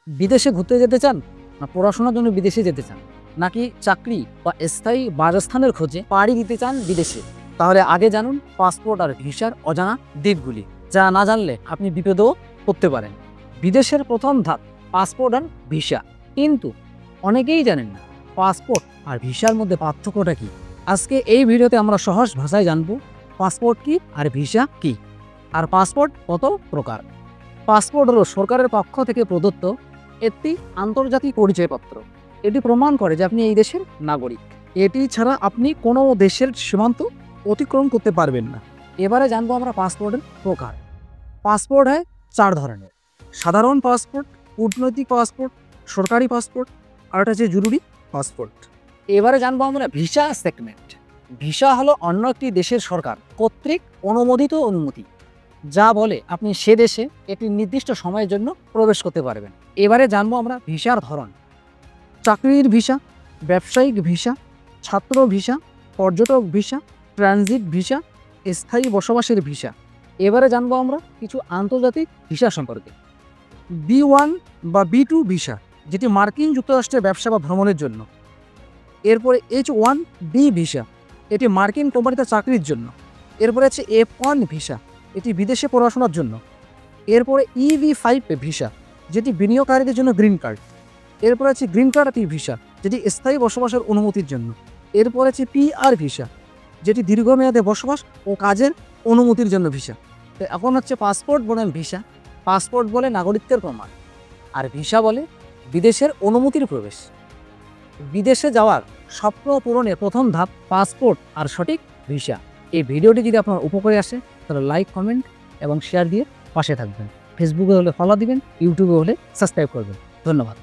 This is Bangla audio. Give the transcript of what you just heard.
বিদেশে ঘুরতে যেতে চান, না পড়াশোনার জন্য বিদেশে যেতে চান, নাকি চাকরি বা স্থায়ী বাসস্থানের খোঁজে পাড়ি দিতে চান বিদেশে? তাহলে আগে জানুন পাসপোর্ট আর ভিসার অজানা দিকগুলি, যা না জানলে আপনি বিপদেও পড়তে পারেন। বিদেশের প্রথম ধাপ পাসপোর্ট আর ভিসা। কিন্তু অনেকেই জানেন না পাসপোর্ট আর ভিসার মধ্যে পার্থক্যটা কি। আজকে এই ভিডিওতে আমরা সহজ ভাষায় জানবো পাসপোর্ট কি আর ভিসা কি, আর পাসপোর্ট কত প্রকার। পাসপোর্ট হলো সরকারের পক্ষ থেকে প্রদত্ত একটি আন্তর্জাতিক পরিচয়পত্র। এটি প্রমাণ করে যে আপনি এই দেশের নাগরিক। এটি ছাড়া আপনি কোনো দেশের সীমান্ত অতিক্রম করতে পারবেন না। এবারে জানবো আমরা পাসপোর্টের প্রকার। পাসপোর্ট হয় 4 ধরনের: সাধারণ পাসপোর্ট, কূটনৈতিক পাসপোর্ট, সরকারি পাসপোর্ট, আর এটা হচ্ছে জরুরি পাসপোর্ট। এবারে জানবো আমরা ভিসা সেগমেন্ট। ভিসা হলো অন্য একটি দেশের সরকার কর্তৃক অনুমোদিত অনুমতি, যা বলে আপনি সে দেশে একটি নির্দিষ্ট সময়ের জন্য প্রবেশ করতে পারবেন। এবারে জানবো আমরা ভিসার ধরন: চাকরির ভিসা, ব্যবসায়িক ভিসা, ছাত্র ভিসা, পর্যটক ভিসা, ট্রানজিট ভিসা, স্থায়ী বসবাসের ভিসা। এবারে জানবো আমরা কিছু আন্তর্জাতিক ভিসা সম্পর্কে। B1 বা B2 ভিসা, যেটি মার্কিন যুক্তরাষ্ট্রের ব্যবসা বা ভ্রমণের জন্য। এরপরে H1B ভিসা, এটি মার্কিন কোম্পানিতে চাকরির জন্য। এরপরে আছে F1 ভিসা, এটি বিদেশে পড়াশোনার জন্য। এরপরে EB5 ভিসা, যেটি বিনিয়োগকারীদের জন্য গ্রিন কার্ড। এরপরে আছে গ্রিন কার্ড ভিসা, যেটি স্থায়ী বসবাসের অনুমতির জন্য। এরপরে আছে PR ভিসা, যেটি দীর্ঘমেয়াদে বসবাস ও কাজের অনুমতির জন্য ভিসা। তো এখন হচ্ছে পাসপোর্ট বনাম ভিসা। পাসপোর্ট বলে নাগরিকত্বের প্রমাণ, আর ভিসা বলে বিদেশের অনুমতির প্রবেশ। বিদেশে যাওয়ার স্বপ্ন পূরণের প্রথম ধাপ পাসপোর্ট আর সঠিক ভিসা। এই ভিডিওটি যদি আপনার উপকারে আসে তাহলে লাইক, কমেন্ট এবং শেয়ার দিয়ে পাশে থাকবেন। ফেসবুকে হলে ফলো দিবেন, ইউটিউবে হলে সাবস্ক্রাইব করবেন। ধন্যবাদ।